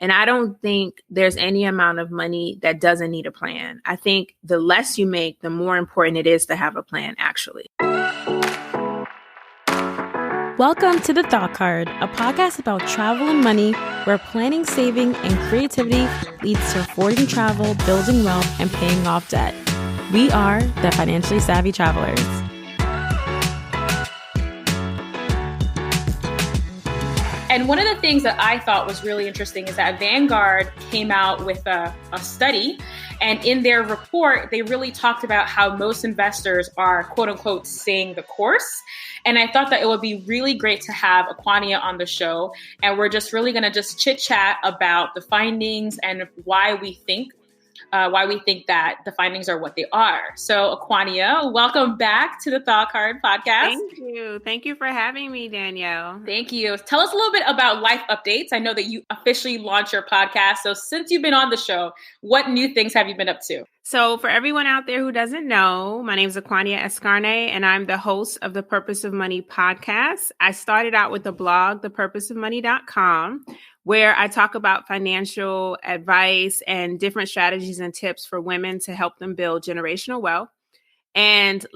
And I don't think there's any amount of money that doesn't need a plan. I think the less you make, the more important it is to have a plan, actually. Welcome to The Thought Card, a podcast about travel and money, where planning, saving, and creativity leads to affording travel, building wealth, and paying off debt. We are the Financially Savvy Travelers. And one of the things that I thought was really interesting is that Vanguard came out with a study. And in their report, they really talked about how most investors are, quote unquote, staying the course. And I thought that it would be really great to have Acquania on the show. And we're just really going to just chit chat about the findings and why we think that the findings are what they are. So Acquania, welcome back to the Thought Card podcast. Thank you for having me, Danielle. Thank you. Tell us a little bit about life updates. I know that you officially launched your podcast. So since you've been on the show, what new things have you been up to? So for everyone out there who doesn't know, my name is Acquania Escarne, and I'm the host of the Purpose of Money podcast. I started out with the blog, thepurposeofmoney.com, where I talk about financial advice and different strategies and tips for women to help them build generational wealth. And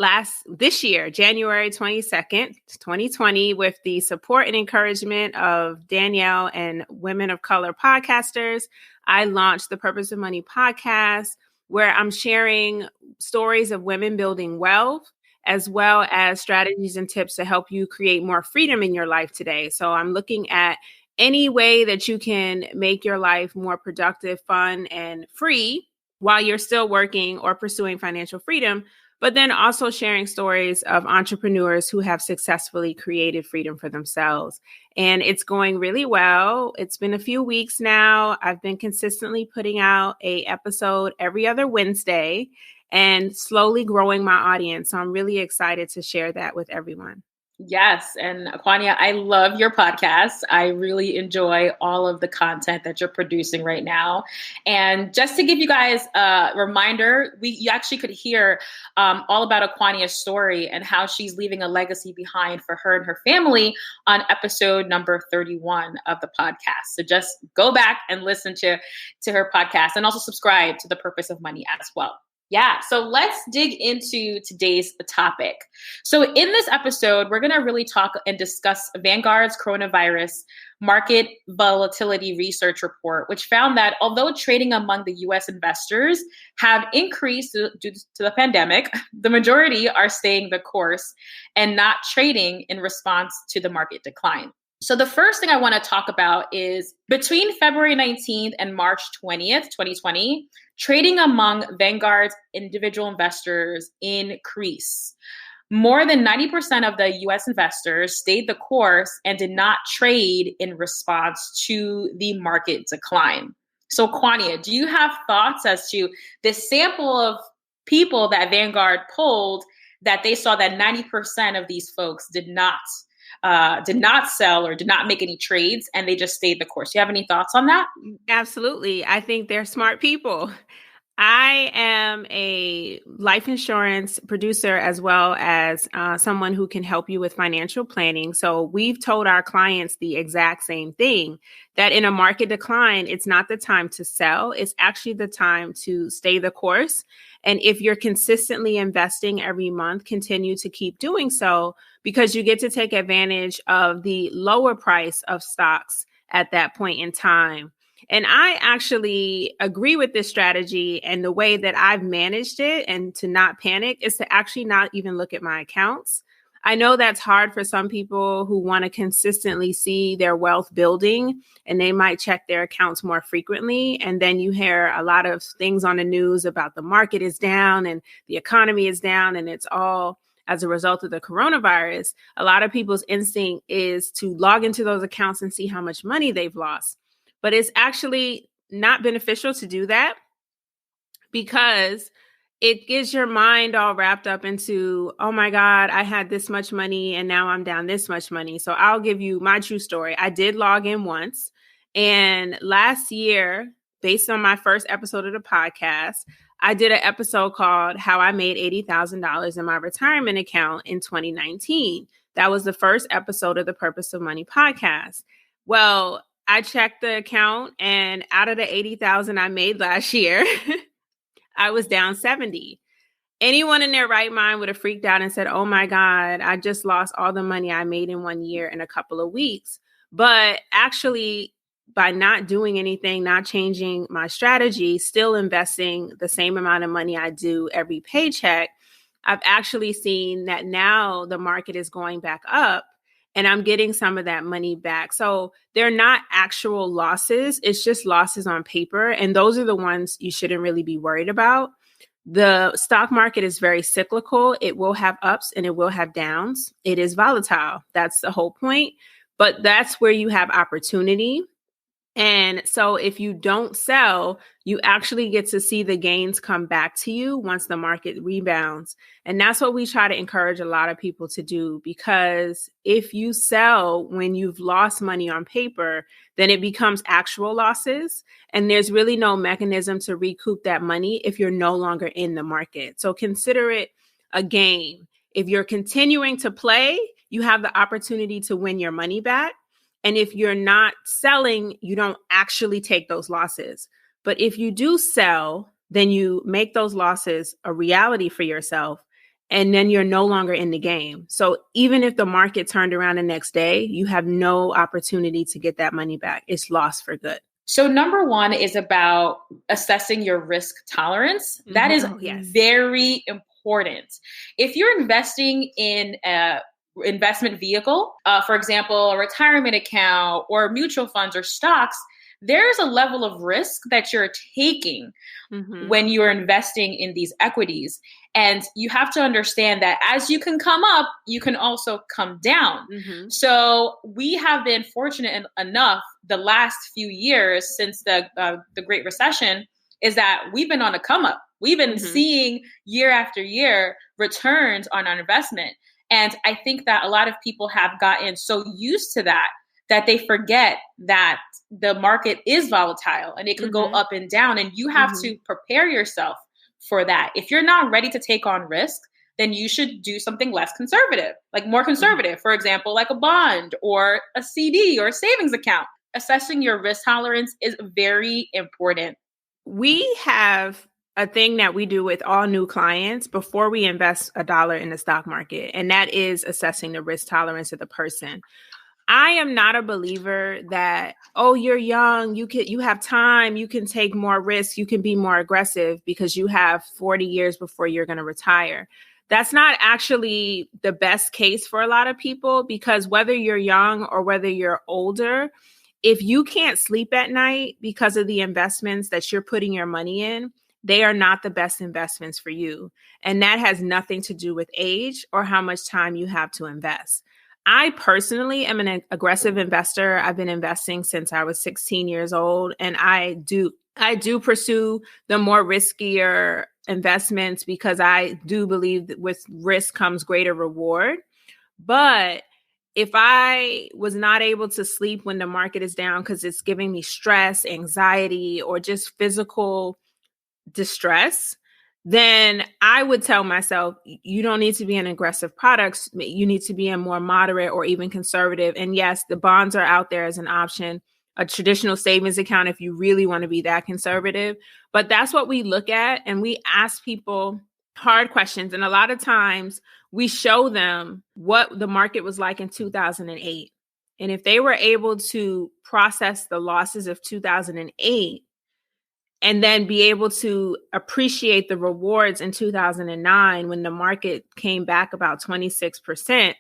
this year, January 22nd, 2020, with the support and encouragement of Danielle and Women of Color podcasters, I launched the Purpose of Money podcast, where I'm sharing stories of women building wealth, as well as strategies and tips to help you create more freedom in your life today. So I'm looking at any way that you can make your life more productive, fun, and free while you're still working or pursuing financial freedom, but then also sharing stories of entrepreneurs who have successfully created freedom for themselves. And it's going really well. It's been a few weeks now. I've been consistently putting out an episode every other Wednesday and slowly growing my audience. So I'm really excited to share that with everyone. Yes. And Acquania, I love your podcast. I really enjoy all of the content that you're producing right now. And just to give you guys a reminder, you actually could hear all about Acquania's story and how she's leaving a legacy behind for her and her family on episode number 31 of the podcast. So just go back and listen to her podcast and also subscribe to The Purpose of Money as well. Yeah, so let's dig into today's topic. So in this episode, we're going to really talk and discuss Vanguard's coronavirus market volatility research report, which found that although trading among the U.S. investors have increased due to the pandemic, the majority are staying the course and not trading in response to the market decline. So the first thing I want to talk about is between February 19th and March 20th, 2020, trading among Vanguard's individual investors increased. More than 90% of the US investors stayed the course and did not trade in response to the market decline. So Acquania, do you have thoughts as to this sample of people that Vanguard polled that they saw that 90% of these folks did not sell or did not make any trades and they just stayed the course? Do you have any thoughts on that? Absolutely. I think they're smart people. I am a life insurance producer as well as someone who can help you with financial planning. So we've told our clients the exact same thing, that in a market decline, it's not the time to sell. It's actually the time to stay the course. And if you're consistently investing every month, continue to keep doing so, because you get to take advantage of the lower price of stocks at that point in time. And I actually agree with this strategy, and the way that I've managed it and to not panic is to actually not even look at my accounts. I know that's hard for some people who want to consistently see their wealth building, and they might check their accounts more frequently. And then you hear a lot of things on the news about the market is down and the economy is down, and it's all as a result of the coronavirus. A lot of people's instinct is to log into those accounts and see how much money they've lost. But it's actually not beneficial to do that, because it gets your mind all wrapped up into, oh my God, I had this much money and now I'm down this much money. So I'll give you my true story. I did log in once, and last year, based on my first episode of the podcast, I did an episode called How I Made $80,000 in My Retirement Account in 2019. That was the first episode of the Purpose of Money podcast. Well, I checked the account, and out of the 80,000 I made last year, I was down 70. Anyone in their right mind would have freaked out and said, oh my God, I just lost all the money I made in 1 year in a couple of weeks. But actually, by not doing anything, not changing my strategy, still investing the same amount of money I do every paycheck, I've actually seen that now the market is going back up and I'm getting some of that money back. So they're not actual losses. It's just losses on paper. And those are the ones you shouldn't really be worried about. The stock market is very cyclical. It will have ups and it will have downs. It is volatile. That's the whole point. But that's where you have opportunity. And so if you don't sell, you actually get to see the gains come back to you once the market rebounds. And that's what we try to encourage a lot of people to do, because if you sell when you've lost money on paper, then it becomes actual losses. And there's really no mechanism to recoup that money if you're no longer in the market. So consider it a game. If you're continuing to play, you have the opportunity to win your money back. And if you're not selling, you don't actually take those losses. But if you do sell, then you make those losses a reality for yourself, and then you're no longer in the game. So even if the market turned around the next day, you have no opportunity to get that money back. It's lost for good. So number one is about assessing your risk tolerance. That is very important. If you're investing in a investment vehicle, for example, a retirement account or mutual funds or stocks, there's a level of risk that you're taking when you're investing in these equities. And you have to understand that as you can come up, you can also come down. So we have been fortunate enough the last few years since the Great Recession is that we've been on a come up. We've been seeing year after year returns on our investment. And I think that a lot of people have gotten so used to that they forget that the market is volatile and it can go up and down. And you have to prepare yourself for that. If you're not ready to take on risk, then you should do something less conservative, like more conservative, for example, like a bond or a CD or a savings account. Assessing your risk tolerance is very important. We have a thing that we do with all new clients before we invest $1 in the stock market, and that is assessing the risk tolerance of the person. I am not a believer that, oh, you're young, you have time, you can take more risks, you can be more aggressive because you have 40 years before you're going to retire. That's not actually the best case for a lot of people, because whether you're young or whether you're older, if you can't sleep at night because of the investments that you're putting your money in, they are not the best investments for you. And that has nothing to do with age or how much time you have to invest. I personally am an aggressive investor. I've been investing since I was 16 years old. And I do pursue the more riskier investments because I do believe that with risk comes greater reward. But if I was not able to sleep when the market is down because it's giving me stress, anxiety, or just physical distress, then I would tell myself, you don't need to be in aggressive products. You need to be in more moderate or even conservative. And yes, the bonds are out there as an option, a traditional savings account if you really want to be that conservative. But that's what we look at. And we ask people hard questions. And a lot of times we show them what the market was like in 2008. And if they were able to process the losses of 2008, and then be able to appreciate the rewards in 2009 when the market came back about 26%,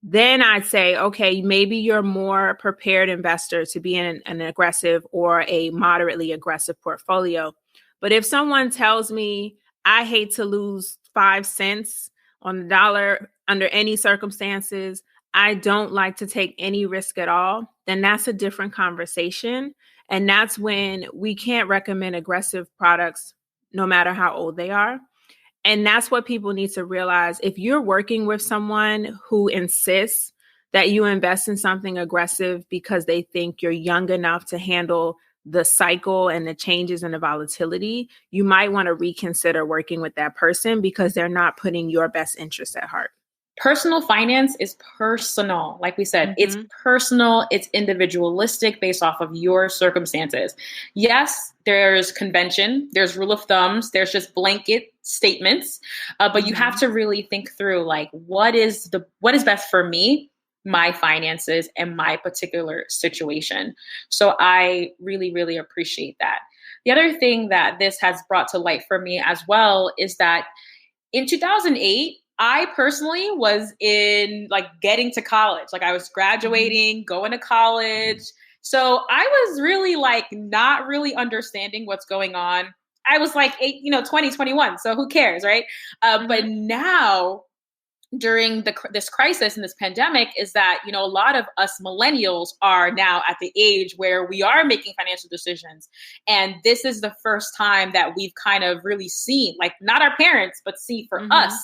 then I'd say, okay, maybe you're a more prepared investor to be in an aggressive or a moderately aggressive portfolio. But if someone tells me I hate to lose 5 cents on the dollar under any circumstances, I don't like to take any risk at all, then that's a different conversation. And that's when we can't recommend aggressive products, no matter how old they are. And that's what people need to realize. If you're working with someone who insists that you invest in something aggressive because they think you're young enough to handle the cycle and the changes and the volatility, you might want to reconsider working with that person because they're not putting your best interest at heart. personal finance is personal. Like we said, it's personal, it's individualistic based off of your circumstances. Yes, there's convention, there's rule of thumbs, there's just blanket statements, but you have to really think through like, what is best for me, my finances, and my particular situation. So I really, really appreciate that. The other thing that this has brought to light for me as well is that in 2008, I personally was in like getting to college. Like I was graduating, going to college. So I was really like not really understanding what's going on. I was like 20, 21. So who cares, right? But now during this crisis and this pandemic is that, a lot of us millennials are now at the age where we are making financial decisions. And this is the first time that we've kind of really seen, like not our parents, but see for us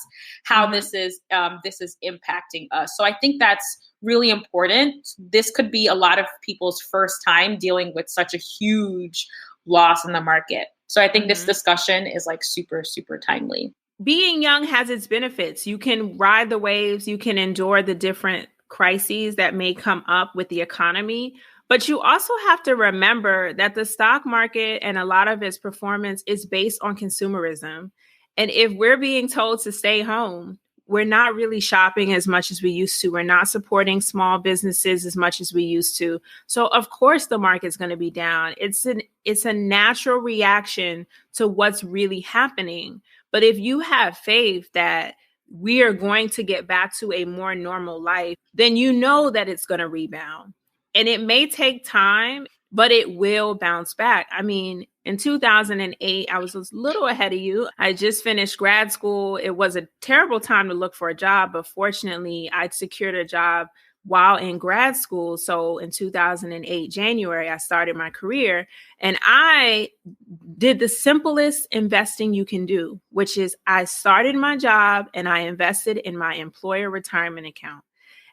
how this is impacting us. So I think that's really important. This could be a lot of people's first time dealing with such a huge loss in the market. So I think this discussion is like super, super timely. Being young has its benefits. You can ride the waves. You can endure the different crises that may come up with the economy. But you also have to remember that the stock market and a lot of its performance is based on consumerism. And if we're being told to stay home, we're not really shopping as much as we used to. We're not supporting small businesses as much as we used to. So of course the market's going to be down. It's a natural reaction to what's really happening. But if you have faith that we are going to get back to a more normal life, then you know that it's going to rebound. And it may take time, but it will bounce back. I mean, in 2008, I was a little ahead of you. I just finished grad school. It was a terrible time to look for a job, but fortunately, I'd secured a job while in grad school. So in 2008, January, I started my career and I did the simplest investing you can do, which is I started my job and I invested in my employer retirement account.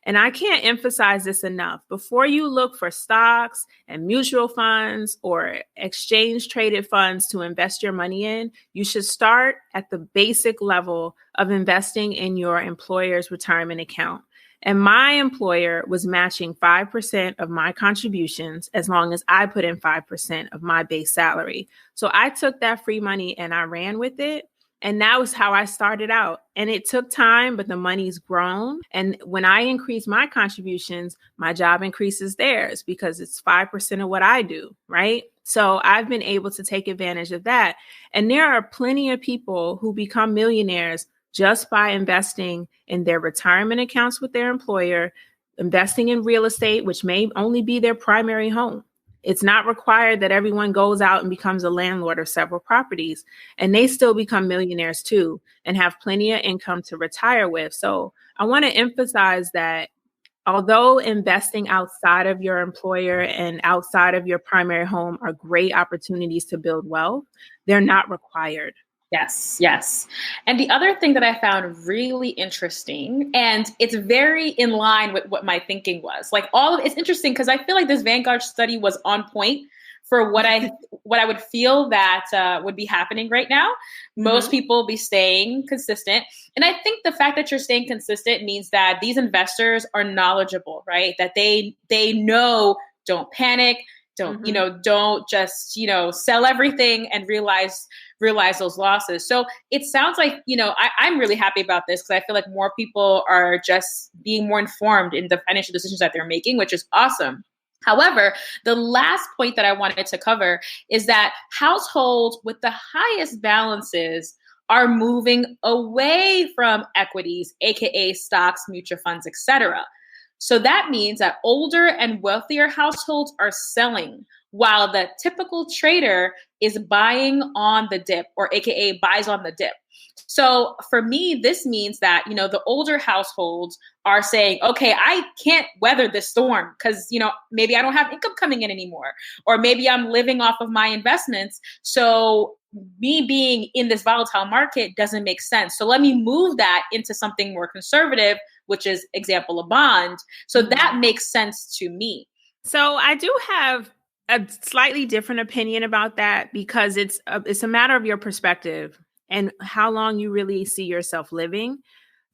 And I can't emphasize this enough. Before you look for stocks and mutual funds or exchange traded funds to invest your money in, you should start at the basic level of investing in your employer's retirement account. And my employer was matching 5% of my contributions as long as I put in 5% of my base salary. So I took that free money and I ran with it. And that was how I started out. And it took time, but the money's grown. And when I increase my contributions, my job increases theirs because it's 5% of what I do, right? So I've been able to take advantage of that. And there are plenty of people who become millionaires just by investing in their retirement accounts with their employer, investing in real estate, which may only be their primary home. It's not required that everyone goes out and becomes a landlord of several properties, and they still become millionaires too and have plenty of income to retire with. So I want to emphasize that although investing outside of your employer and outside of your primary home are great opportunities to build wealth, they're not required. Yes, yes. And the other thing that I found really interesting, and it's very in line with what my thinking was, it's interesting because I feel like this Vanguard study was on point for what I would feel that would be happening right now. Most people be staying consistent. And I think the fact that you're staying consistent means that these investors are knowledgeable, right? That they know, don't panic. Don't just, sell everything and realize those losses. So it sounds like, I'm really happy about this because I feel like more people are just being more informed in the financial decisions that they're making, which is awesome. However, the last point that I wanted to cover is that households with the highest balances are moving away from equities, aka stocks, mutual funds, etc. So that means that older and wealthier households are selling while the typical trader is buying on the dip, or AKA buys on the dip. So for me, this means that, the older households are saying, okay, I can't weather this storm because, maybe I don't have income coming in anymore, or maybe I'm living off of my investments. So me being in this volatile market doesn't make sense. So let me move that into something more conservative, which is example, a bond. So that makes sense to me. So I do have a slightly different opinion about that because it's a matter of your perspective and how long you really see yourself living.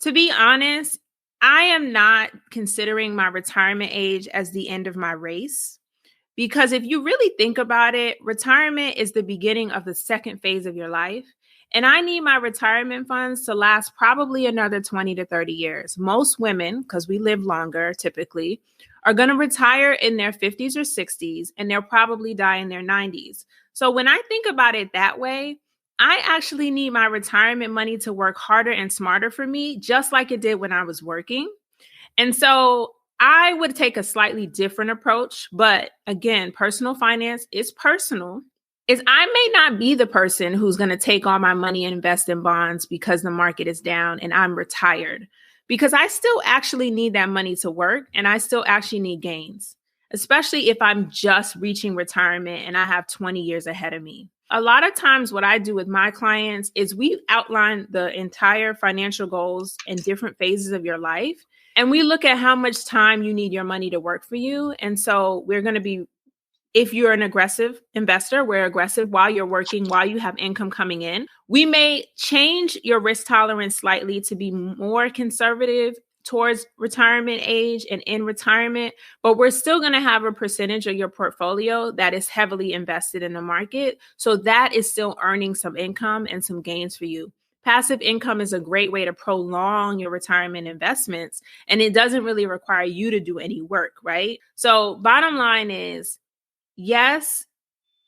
To be honest, I am not considering my retirement age as the end of my race. Because if you really think about it, retirement is the beginning of the second phase of your life. And I need my retirement funds to last probably another 20 to 30 years. Most women, because we live longer typically, are going to retire in their 50s or 60s, and they'll probably die in their 90s. So when I think about it that way, I actually need my retirement money to work harder and smarter for me, just like it did when I was working. And so I would take a slightly different approach. But again, personal finance is personal. Is I may not be the person who's going to take all my money and invest in bonds because the market is down and I'm retired, because I still actually need that money to work and I still actually need gains, especially if I'm just reaching retirement and I have 20 years ahead of me. A lot of times what I do with my clients is we outline the entire financial goals in different phases of your life. And we look at how much time you need your money to work for you. And so we're going to be, if you're an aggressive investor, we're aggressive while you're working, while you have income coming in. We may change your risk tolerance slightly to be more conservative towards retirement age and in retirement, but we're still going to have a percentage of your portfolio that is heavily invested in the market. So that is still earning some income and some gains for you. Passive income is a great way to prolong your retirement investments, and it doesn't really require you to do any work, right? So bottom line is, yes,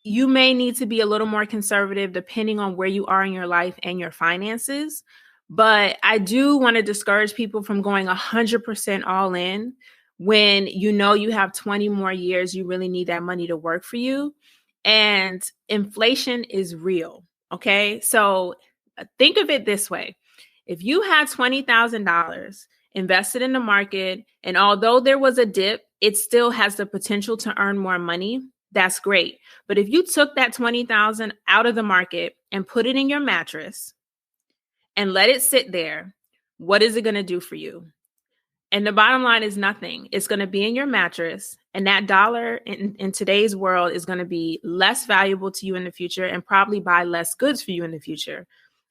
you may need to be a little more conservative depending on where you are in your life and your finances. But I do want to discourage people from going 100% all in when you know you have 20 more years, you really need that money to work for you. And inflation is real. Okay. So think of it this way. If you had $20,000 invested in the market, and although there was a dip, it still has the potential to earn more money. That's great. But if you took that $20,000 out of the market and put it in your mattress and let it sit there, what is it going to do for you? And the bottom line is nothing. It's going to be in your mattress. And that dollar in today's world is going to be less valuable to you in the future and probably buy less goods for you in the future.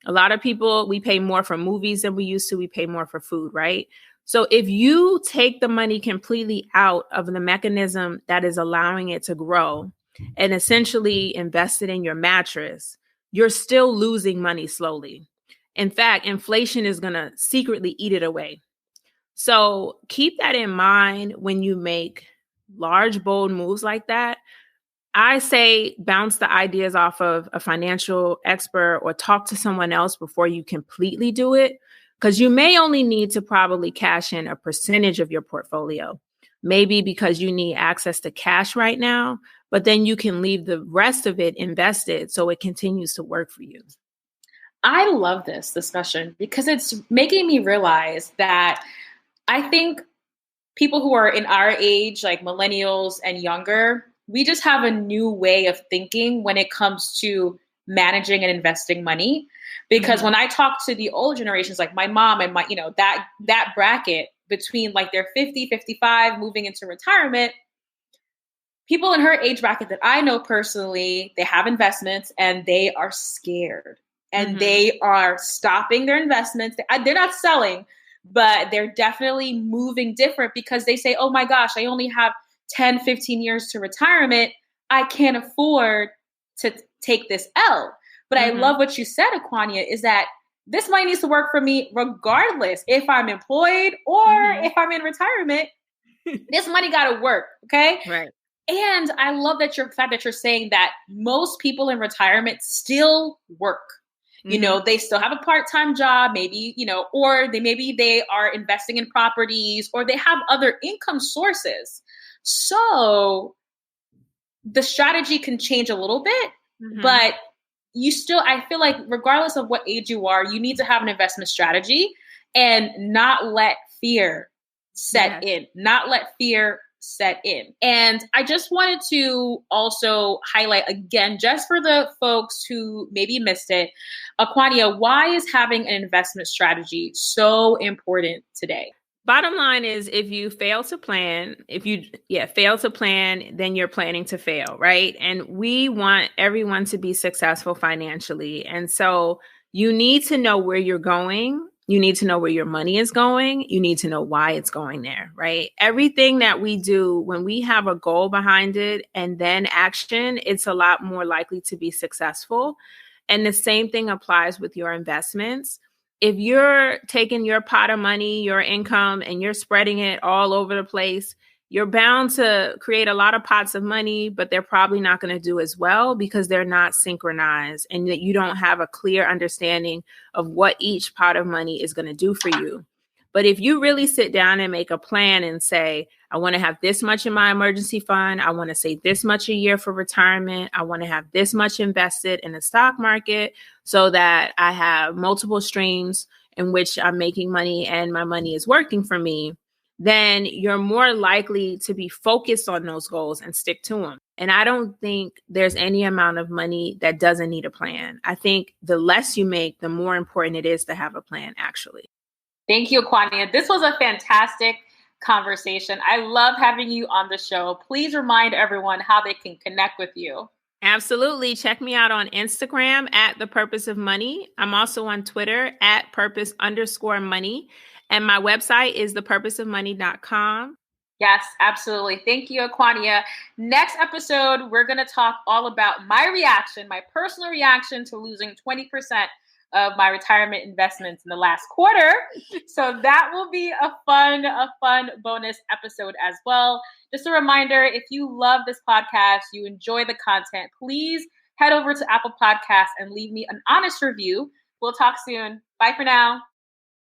A lot of people, we pay more for movies than we used to. We pay more for food, right? So if you take the money completely out of the mechanism that is allowing it to grow and essentially invest it in your mattress, you're still losing money slowly. In fact, inflation is going to secretly eat it away. So keep that in mind when you make large, bold moves like that. I say bounce the ideas off of a financial expert or talk to someone else before you completely do it, because you may only need to probably cash in a percentage of your portfolio, maybe because you need access to cash right now, but then you can leave the rest of it invested so it continues to work for you. I love this discussion because it's making me realize that I think people who are in our age, like millennials and younger, we just have a new way of thinking when it comes to managing and investing money. Because when I talk to the older generations, like my mom and my, that bracket between like they're 50, 55, moving into retirement, people in her age bracket that I know personally, they have investments and they are scared and they are stopping their investments. They're not selling, but they're definitely moving different because they say, oh my gosh, I only have 10, 15 years to retirement. I can't afford to take this L. But I love what you said, Acquania, is that this money needs to work for me regardless if I'm employed or if I'm in retirement. This money got to work. Okay. Right. And I love that fact that you're saying that most people in retirement still work. They still have a part-time job, maybe, or maybe they are investing in properties or they have other income sources. So the strategy can change a little bit, but I feel like regardless of what age you are, you need to have an investment strategy and not let fear set in. And I just wanted to also highlight again, just for the folks who maybe missed it, Acquania, why is having an investment strategy so important today? Bottom line is, if you fail to plan, then you're planning to fail, right? And we want everyone to be successful financially. And so you need to know where you're going. You need to know where your money is going. You need to know why it's going there, right? Everything that we do, when we have a goal behind it and then action, it's a lot more likely to be successful. And the same thing applies with your investments. If you're taking your pot of money, your income, and you're spreading it all over the place, you're bound to create a lot of pots of money, but they're probably not going to do as well because they're not synchronized and that you don't have a clear understanding of what each pot of money is going to do for you. But if you really sit down and make a plan and say, I want to have this much in my emergency fund, I want to save this much a year for retirement, I want to have this much invested in the stock market so that I have multiple streams in which I'm making money and my money is working for me, then you're more likely to be focused on those goals and stick to them. And I don't think there's any amount of money that doesn't need a plan. I think the less you make, the more important it is to have a plan, actually. Thank you, Acquania. This was a fantastic conversation. I love having you on the show. Please remind everyone how they can connect with you. Absolutely. Check me out on Instagram at The Purpose of Money. I'm also on Twitter at purpose_money. And my website is thepurposeofmoney.com. Yes, absolutely. Thank you, Acquania. Next episode, we're going to talk all about my reaction, my personal reaction to losing 20% of my retirement investments in the last quarter. So that will be a fun bonus episode as well. Just a reminder, if you love this podcast, you enjoy the content, please head over to Apple Podcasts and leave me an honest review. We'll talk soon. Bye for now.